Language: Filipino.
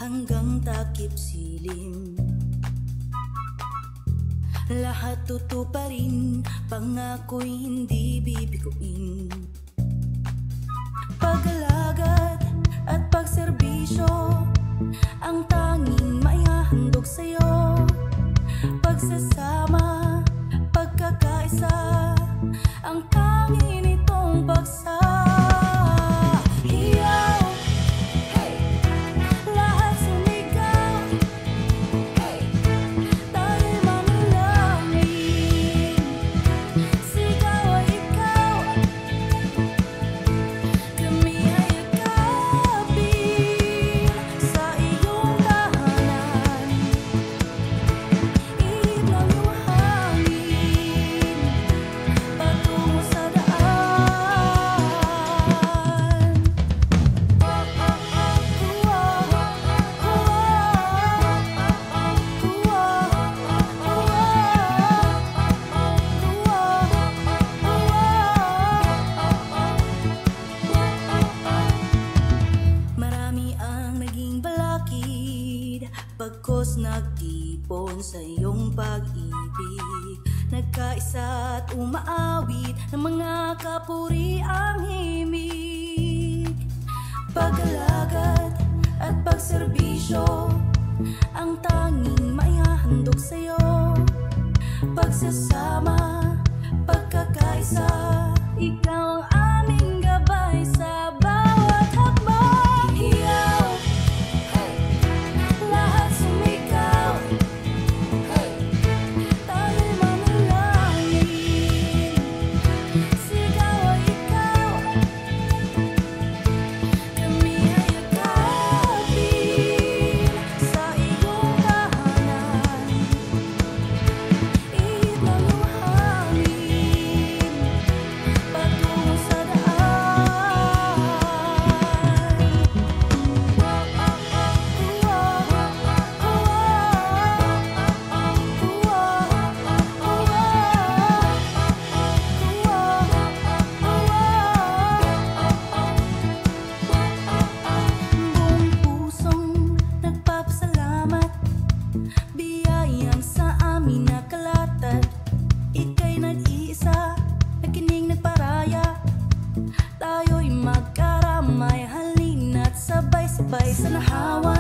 Hanggang takip silim, lahat tutuparin, pangako'y hindi bibiguin. Pag-alagad at pagserbisyo ang tanging maihahandog sa'yo. Pagsasama, pagkakaisa ang tanging nitong pagsasama. Pagkos nagtipon sa iyong pag-ibig, nagkaisa at umaawit ng mga kapuriang himig. Pag-alagad at pagserbisyo ang tanging maihahandog sa'yo. Pagsasama, pagkakaisa, ikaw ang aming gabay sa bawat hakbang. Hiyaw, lahat sumigaw, tayo'y manalangin. Sigaw ay ikaw, kami ay yakapin sa iyong tahanan. Ihip lang yung hangin patungo sa daan. Buong pusong nagpapasalamat, biyayang sa amin nakalatag. Ika'y nag-iisa, nakinig nagparaya, tayo'y magkaramay, halina't sabay-sabay sa nahawa.